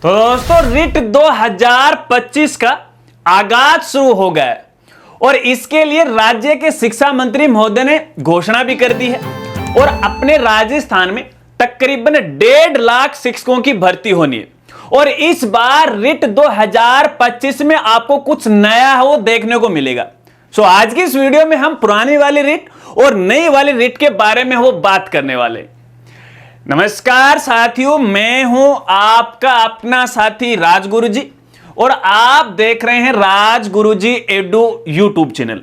तो दोस्तों रिट 2025 का आगाज शुरू हो गया है और इसके लिए राज्य के शिक्षा मंत्री महोदय ने घोषणा भी कर दी है और अपने राजस्थान में तकरीबन 1.5 लाख शिक्षकों की भर्ती होनी है। और इस बार रिट 2025 में आपको कुछ नया हो देखने को मिलेगा। सो आज की इस वीडियो में हम पुरानी वाली रिट और नई वाली रिट के बारे में वो बात करने वाले। नमस्कार साथियों, मैं हूं आपका अपना साथी राजगुरुजी और आप देख रहे हैं राजगुरुजी एडू यूट्यूब चैनल।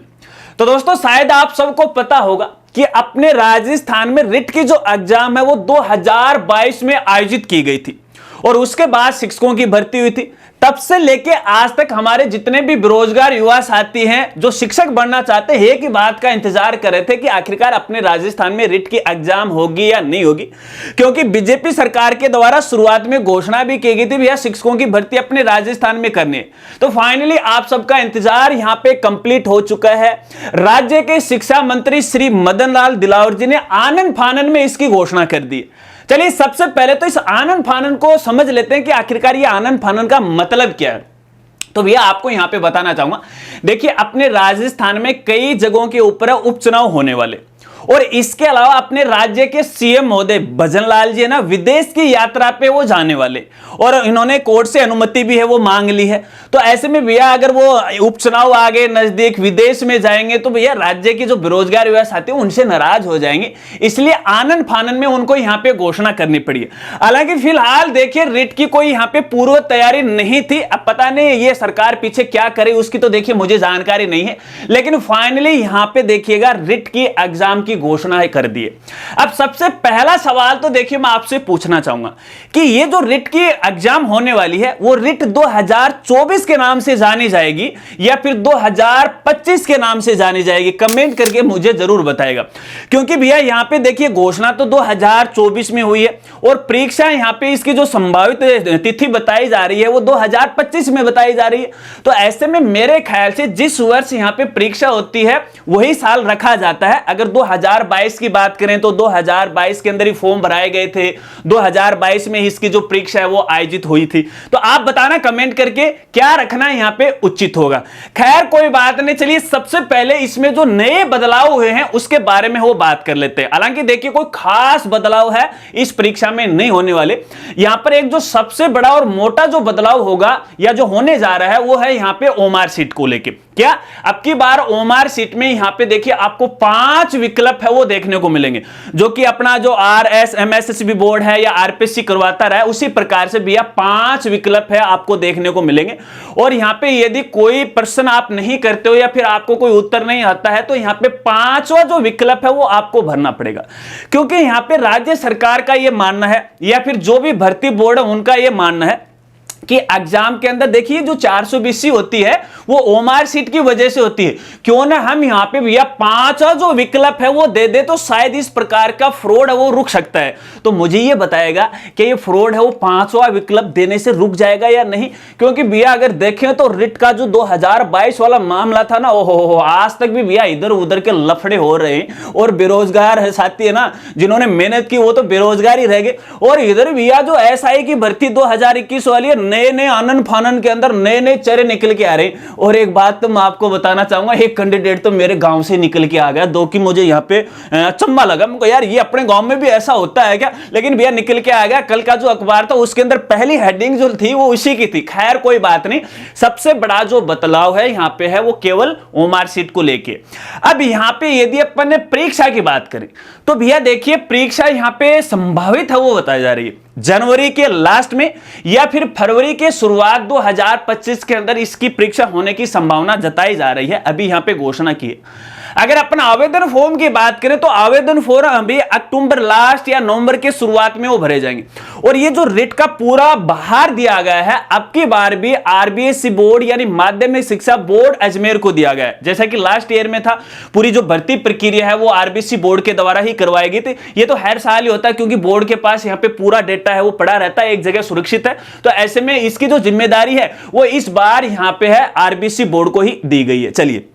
तो दोस्तों शायद आप सबको पता होगा कि अपने राजस्थान में रिट की जो एग्जाम है वो 2022 में आयोजित की गई थी और उसके बाद शिक्षकों की भर्ती हुई थी। तब से लेके आज तक हमारे जितने भी बेरोजगार युवा साथी हैं जो शिक्षक बनना चाहते हैं एक ही बात का इंतजार कर रहे थे कि आखिरकार अपने राजस्थान में रिट की एग्जाम होगी या नहीं होगी, क्योंकि बीजेपी सरकार के द्वारा शुरुआत में घोषणा भी की गई थी भैया शिक्षकों की भर्ती अपने राजस्थान में करनी है। तो फाइनली आप सबका इंतजार यहां पे कंप्लीट हो चुका है। राज्य के शिक्षा मंत्री श्री मदन लाल दिलावर जी ने आनन फानन में इसकी घोषणा कर दी। चलिए सबसे पहले तो इस आनन फानन को समझ लेते हैं कि आखिरकार ये आनन फानन का मतलब क्या है। तो भैया आपको यहां पे बताना चाहूंगा, देखिए अपने राजस्थान में कई जगहों के ऊपर उपचुनाव होने वाले और इसके अलावा अपने राज्य के सीएम महोदय भजन लाल जी है ना विदेश की यात्रा पे वो जाने वाले और इन्होंने कोर्ट से अनुमति भी है वो मांग ली है। तो ऐसे में भैया अगर वो उपचुनाव आगे नजदीक विदेश में जाएंगे तो भैया राज्य की जो बेरोजगार युवा साथी हैं उनसे नाराज हो जाएंगे, इसलिए आनन फानन में उनको यहाँ पे घोषणा करनी पड़ी है। हालांकि फिलहाल देखिए रिट की कोई यहाँ पे पूर्व तैयारी नहीं थी। अब पता नहीं ये सरकार पीछे क्या करे उसकी तो देखिए मुझे जानकारी नहीं है, लेकिन फाइनली यहाँ पे देखिएगा रिट की एग्जाम की घोषणा कर दी है। अब सबसे पहला सवाल तो देखिए मैं आपसे पूछना चाहूंगा कि ये जो रिट की एग्जाम होने वाली है वो रिट 2024 के नाम से जानी जाएगी या फिर 2025 के नाम से जानी जाएगी, कमेंट करके मुझे जरूर बताएगा। क्योंकि भैया यहां पे देखिए घोषणा तो 2024 में हुई है और परीक्षा यहां पे इसकी जो संभावित तिथि बताई जा रही है वो 2025 में बताई जा रही है। तो ऐसे में मेरे ख्याल से जिस वर्ष यहां पे परीक्षा होती है वही साल रखा जाता है। अगर 2022 की बात करें तो 2022 के अंदर ही फॉर्म भराए गए थे, 2022 में इसकी जो परीक्षा है वो आयोजित हुई थी। तो आप बताना कमेंट करके क्या रखना यहां पे उचित होगा। खैर कोई बात नहीं, चलिए सबसे पहले इसमें जो नए बदलाव हुए हैं उसके बारे में वो बात कर लेते हैं। हालांकि देखिए कोई खास बदलाव है इस परीक्षा में नहीं होने वाले। यहां पर एक जो सबसे बड़ा और मोटा जो बदलाव होगा या जो होने जा रहा है वो है यहां पे ओमार सीट को लेके। क्या अब की बार ओमार सीट में यहां पे देखिए आपको 5 विकल्प है वो देखने को मिलेंगे, जो कि अपना जो RSMSSB बोर्ड है या RPSC करवाता रहा है उसी प्रकार से भैया 5 विकल्प है आपको देखने को मिलेंगे। और यहां पे यदि कोई प्रश्न आप नहीं करते हो या फिर आपको कोई उत्तर नहीं आता है तो यहां पे 5वां जो विकल्प है वो आपको भरना पड़ेगा। क्योंकि यहां पे राज्य सरकार का यह मानना है या फिर जो भी भर्ती बोर्ड है उनका यह मानना है कि एग्जाम के अंदर देखिए जो 420 होती है वो ओमार सीट की वजह से होती है। क्यों ना हम यहां पे भैया 5वां जो विकल्प है वो दे दे तो शायद इस प्रकार का फ्रॉड है वो रुक सकता है। तो मुझे ये बताएगा कि ये फ्रॉड है वो 5वां विकल्प देने से रुक जाएगा या नहीं। क्योंकि भैया अगर देखें तो रिट का जो 2022 वाला मामला था ना ओहो आज तक भी भैया इधर उधर के लफड़े हो रहे हैं और बेरोजगार है साथी है ना जिन्होंने मेहनत की वो तो बेरोजगार ही रह गए। और इधर भैया जो SI की भर्ती 2021 वाली है नए नए आनन फानन के अंदर नए नए चेहरे निकल के आ रहे। और एक बात तो मैं आपको बताना चाहूंगा, एक कैंडिडेट तो मेरे गांव से निकल के आ गया दो कि मुझे यहाँ पे अचंभा लगा। मुझे यार ये अपने गांव में भी ऐसा होता है क्या, लेकिन भैया निकल के आ गया। कल का जो अखबार था उसके अंदर पहली हेडिंग जो थी वो उसी की थी। खैर कोई बात नहीं, सबसे बड़ा जो बदलाव है यहाँ पे है वो केवल ओमार सीट को लेके। अब यहाँ पे यदि अपन ने परीक्षा की बात करें तो भैया देखिए परीक्षा यहाँ पे संभावित है वो बताई जा रही है जनवरी के लास्ट में या फिर फरवरी के शुरुआत 2025 के अंदर इसकी परीक्षा होने की संभावना जताई जा रही है। अभी यहां पे घोषणा की है। अगर अपन आवेदन फॉर्म की बात करें तो आवेदन फॉर्म अभी अक्टूबर लास्ट या नवंबर के शुरुआत में वो भरे जाएंगे। और ये जो रिट का पूरा बाहर दिया गया है अब की बार भी RBSC बोर्ड यानी माध्यमिक शिक्षा बोर्ड अजमेर को दिया गया है। जैसा कि लास्ट ईयर में था पूरी जो भर्ती प्रक्रिया है वो RBSC बोर्ड के द्वारा ही करवाई गई थी। ये तो हर साल ही होता है क्योंकि बोर्ड के पास यहाँ पे पूरा डेटा है वो पड़ा रहता है, एक जगह सुरक्षित है। तो ऐसे में इसकी जो जिम्मेदारी है वो इस बार यहाँ पे है RBSC बोर्ड को ही दी गई है। चलिए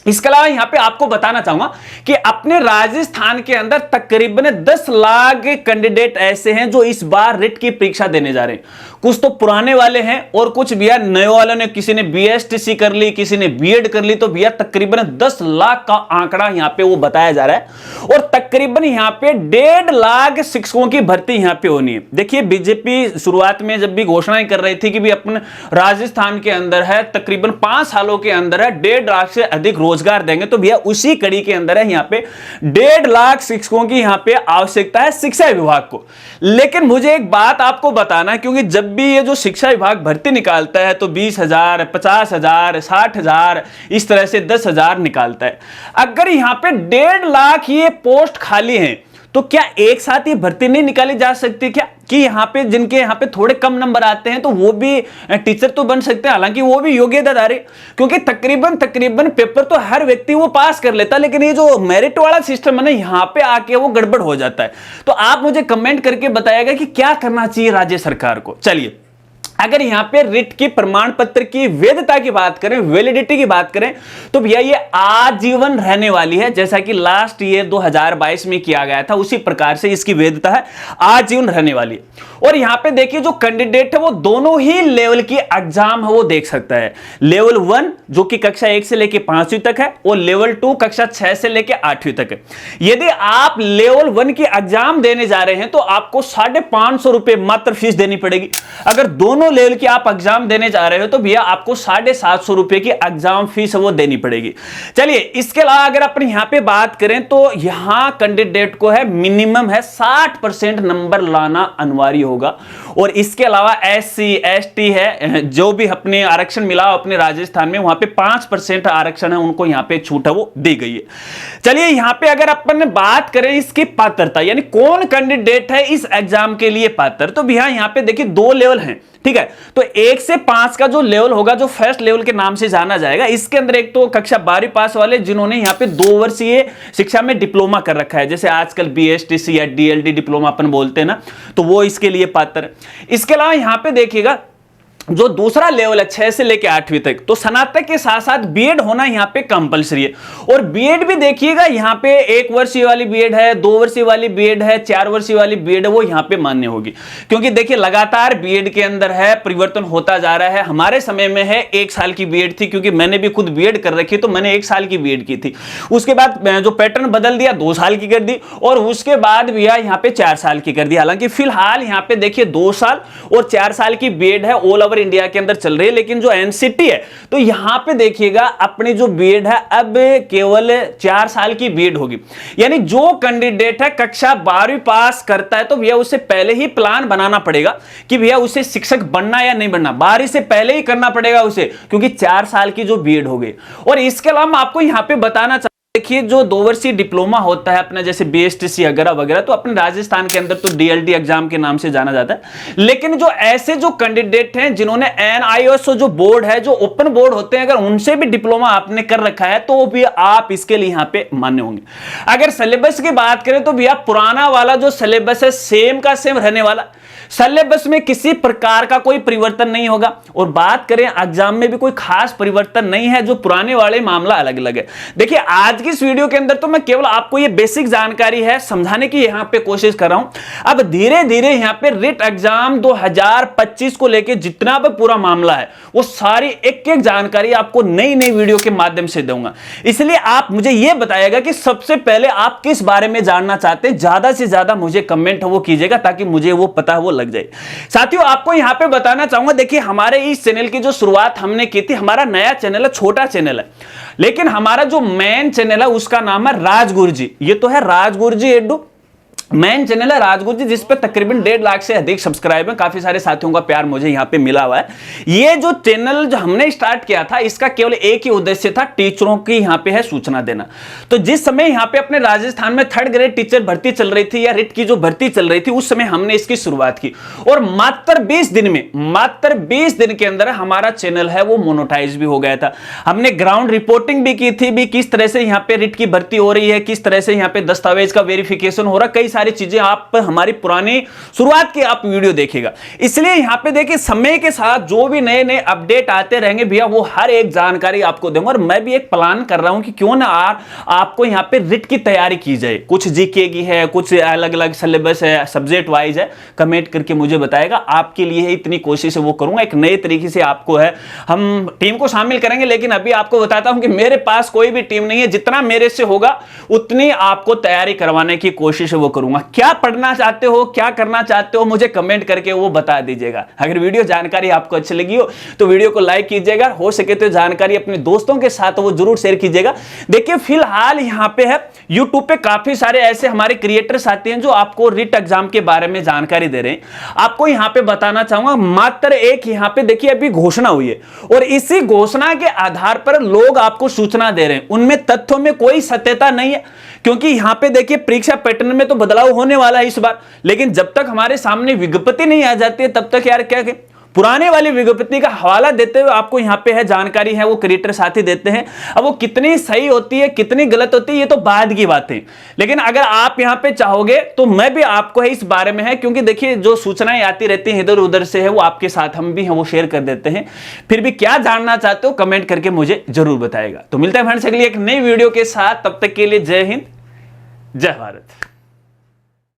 इसके अलावा यहां पे आपको बताना चाहूंगा कि अपने राजस्थान के अंदर तकरीबन 10 लाख कैंडिडेट ऐसे हैं जो इस बार रिट की परीक्षा देने जा रहे हैं। कुछ तो पुराने वाले हैं और कुछ भैया नए वालों ने, किसी ने बीएसटीसी कर ली, किसी ने बीएड कर ली, तो भैया तकरीबन 10 लाख का आंकड़ा यहां पे वो बताया जा रहा है। और तकरीबन यहां पे 1.5 लाख शिक्षकों की भर्ती यहां पे होनी है। देखिए बीजेपी शुरुआत में जब भी घोषणाएं कर रही थी कि भी अपने राजस्थान के अंदर है तकरीबन 5 सालों के अंदर है 1.5 लाख से अधिक रोजगार देंगे, तो भैया उसी कड़ी के अंदर है यहां पे 1.5 लाख शिक्षकों की यहां पे आवश्यकता है शिक्षा विभाग को। लेकिन मुझे एक बात आपको बताना, क्योंकि जब भी ये जो शिक्षा विभाग भर्ती निकालता है तो 20,000, 50,000, 60,000 इस तरह से 10,000 निकालता है। अगर यहां पे 1.5 लाख ये पोस्ट खाली हैं तो क्या एक साथ ये भर्ती नहीं निकाली जा सकती क्या? कि यहां पे जिनके यहां पे थोड़े कम नंबर आते हैं तो वो भी टीचर तो बन सकते हैं, हालांकि वो भी योग्यताधारी, क्योंकि तकरीबन पेपर तो हर व्यक्ति वो पास कर लेता, लेकिन ये जो मेरिट वाला सिस्टम है ना यहां पे आके वो गड़बड़ हो जाता है। तो आप मुझे कमेंट करके बताइएगा कि क्या करना चाहिए राज्य सरकार को। चलिए, अगर यहां पे रिट की प्रमाण पत्र की वैधता की बात करें, वैलिडिटी की बात करें, तो भैया ये आजीवन रहने वाली है। जैसा कि लास्ट ईयर 2022 में किया गया था उसी प्रकार से इसकी वैधता है, आजीवन रहने वाली है। और यहां पे देखिए जो कैंडिडेट है वो दोनों ही लेवल की एग्जाम है वो देख सकता है। लेवल 1 जो कि कक्षा 1 से लेकर 5वीं तक है और लेवल 2 कक्षा 6 से लेकर 8वीं तक है। यदि आप लेवल 1 की एग्जाम देने जा रहे हैं तो आपको 550 रुपए मात्र फीस देनी पड़ेगी। अगर दोनों लेवल की आप एग्जाम देने जा रहे हो तो भैया आपको 750 रुपए की एग्जाम फीस वो देनी पड़ेगी। चलिए, इसके अलावा अगर अपन यहां पे बात करें तो यहां कैंडिडेट को है मिनिमम है 60% नंबर लाना अनिवार्य होगा। और इसके अलावा SC ST है जो भी अपने आरक्षण मिला अपने राजस्थान में, वहां पे 5% आरक्षण है, उनको यहां पे छूट है वो दी गई है। चलिए, यहां पे अगर अपन बात करें इसकी पात्रता, यानी कौन कैंडिडेट है इस एग्जाम के लिए पात्र, तो भैया यहां पे देखिए 2 लेवल हैं, ठीक है। तो 1 से 5 का जो लेवल होगा, जो फर्स्ट लेवल के नाम से जाना जाएगा, इसके अंदर एक तो कक्षा 12वीं पास वाले जिन्होंने यहां पे 2 वर्षीय शिक्षा में डिप्लोमा कर रखा है, जैसे आजकल BSTC या DLD डिप्लोमा अपन बोलते हैं ना, तो वो इसके लिए पात्र है। इसके अलावा यहां पे देखिएगा जो दूसरा लेवल है 6 से लेकर 8वीं तक, तो स्नातक के साथ साथ बीएड होना यहां पे कंपलसरी है। और बीएड भी देखिएगा यहां पे 1 वर्षीय वाली बीएड है, 2 वर्षीय वाली बीएड है, 4 वर्षीय वाली बीएड है, वो यहां पे मान्य होगी। क्योंकि देखिए लगातार बीएड के अंदर है परिवर्तन होता जा रहा है। हमारे समय में है 1 साल की बीएड थी, क्योंकि मैंने भी खुद बीएड कर रखी, तो मैंने 1 साल की बीएड की थी। उसके बाद जो पैटर्न बदल दिया 2 साल की कर दी, और उसके बाद भैया यहां पे 4 साल की कर दी। हालांकि फिलहाल यहां पे देखिए 2 साल और 4 साल की बीएड है ऑल ओवर इंडिया के अंदर चल रही है। लेकिन जो एनसीटी है तो यहां पे देखिएगा अपनी जो बीएड है अब केवल 4 साल की बीएड होगी। यानी जो कैंडिडेट है कक्षा 12वीं पास करता है तो भैया उसे पहले ही प्लान बनाना पड़ेगा कि भैया उसे शिक्षक बनना या नहीं बनना, 12वीं से पहले ही करना पड़ेगा उसे, क्योंकि 4 साल की जो बीएड हो गई। और इसके अलावा मैं आपको यहां पे बताना देखिए जो 2 वर्षीय डिप्लोमा होता है अपना, जैसे BSTC वगैरह वगैरह, तो अपने राजस्थान के अंदर तो DLD एग्जाम के नाम से जाना जाता है। लेकिन जो ऐसे जो कैंडिडेट हैं जिन्होंने NIOS जो बोर्ड है, जो ओपन बोर्ड होते हैं, अगर उनसे भी डिप्लोमा आपने कर रखा है तो भी आप इसके लिए यहां पे मान्य होंगे। अगर सिलेबस की बात करें तो भैया पुराना वाला जो सिलेबस है सेम का सेम रहने वाला, सिलेबस में किसी प्रकार का कोई परिवर्तन नहीं होगा। और बात करें एग्जाम में भी कोई खास परिवर्तन नहीं है, जो पुराने वाले मामला अलग अलग है। देखिए आज की इस वीडियो के अंदर तो मैं केवल आपको ये बेसिक जानकारी है समझाने की यहां पे कोशिश कर रहा हूं। अब धीरे धीरे यहां पे रिट एग्जाम 2025 को लेके जितना भी पूरा मामला है वो सारी एक एक जानकारी आपको नई नई वीडियो के माध्यम से दूंगा। इसलिए आप मुझे ये बताइएगा कि सबसे पहले आप किस बारे में जानना चाहते हैं, ज्यादा से ज्यादा मुझे कमेंट वो कीजिएगा ताकि मुझे वो पता वो लग जाए। साथियों आपको यहां पे बताना चाहूंगा, देखिए हमारे इस चैनल की जो शुरुआत हमने की थी, हमारा नया चैनल है, छोटा चैनल है, लेकिन हमारा जो मेन चैनल है उसका नाम है राजगुरु जी। ये तो है राजगुरु जी एडू, मेन चैनल है राजगुरु जी, जिस पे तकरीबन 1.5 लाख से अधिक सब्सक्राइब है। काफी सारे साथियों का प्यार मुझे यहां पे मिला हुआ है। ये जो चैनल जो हमने स्टार्ट किया था इसका केवल एक ही उद्देश्य था, टीचरों की यहां पे है सूचना देना। तो जिस समय यहां पे अपने राजस्थान में 3rd ग्रेड टीचर भर्ती चल रही थी या रिट की जो भर्ती चल रही थी, उस समय हमने इसकी शुरुआत की और मात्र 20 दिन में, मात्र 20 दिन के अंदर हमारा चैनल है वो मोनेटाइज भी हो गया था। हमने ग्राउंड रिपोर्टिंग भी की थी, भी किस तरह से यहां पे रिट की भर्ती हो रही है, किस तरह से यहां पे दस्तावेज का वेरिफिकेशन हो रहा है, कई सारी सारी चीजें आप हमारी पुरानी शुरुआत की आप वीडियो देखिएगा। इसलिए यहां पे देखिए समय के साथ जो भी नए नए अपडेट आते रहेंगे भैया वो हर एक जानकारी आपको दूंगा। और मैं भी एक प्लान कर रहा हूं कि क्यों ना आपको यहां पे रिट की तैयारी की जाए, कुछ जीके की है, कुछ अलग अलग सिलेबस है, सब्जेक्ट वाइज है, कमेंट करके मुझे बताएगा। आपके लिए इतनी कोशिश है वो करूंगा, एक नए तरीके से आपको है हम टीम को शामिल करेंगे। लेकिन अभी आपको बताता हूं कि मेरे पास कोई भी टीम नहीं है, जितना मेरे से होगा उतनी आपको तैयारी करवाने की कोशिश वो करूंगा। क्या पढ़ना चाहते हो, क्या करना चाहते हो, मुझे कमेंट करके वो बता दीजिएगा। अगर वीडियो जानकारी आपको अच्छी लगी हो तो वीडियो को लाइक कीजिएगा, हो सके तो जानकारी अपने दोस्तों के साथ वो जरूर शेयर कीजिएगा। देखिए फिलहाल यहां पे है यूट्यूब पे काफी सारे ऐसे हमारे क्रिएटर्स आते हैं जो आपको रिट एग्जाम के बारे में जानकारी दे रहे हैं। आपको यहां पे बताना चाहूंगा, मात्र एक यहां पे देखिए अभी घोषणा हुई है और इसी घोषणा के आधार पर लोग आपको सूचना दे रहे हैं, उनमें तथ्यों में कोई सत्यता नहीं है। क्योंकि यहां पे देखिए परीक्षा पैटर्न में तो बदलाव होने वाला है इस बार, लेकिन जब तक हमारे सामने विज्ञप्ति नहीं आ जाती है तब तक यार क्या पुराने वाली विज्ञप्ति का हवाला देते हुए आपको यहां पे है जानकारी है वो क्रिएटर साथी देते हैं। अब वो कितनी सही होती है कितनी गलत होती है ये तो बाद की बात है, लेकिन अगर आप यहां पे चाहोगे तो मैं भी आपको है इस बारे में है, क्योंकि देखिए जो सूचनाएं आती रहती हैं इधर उधर से है वो आपके साथ हम भी हैं वो शेयर कर देते हैं। फिर भी क्या जानना चाहते हो कमेंट करके मुझे जरूर बताएगा। तो मिलते हैं फ्रेंड्स अगली एक नई वीडियो के साथ, तब तक के लिए जय हिंद जय भारत।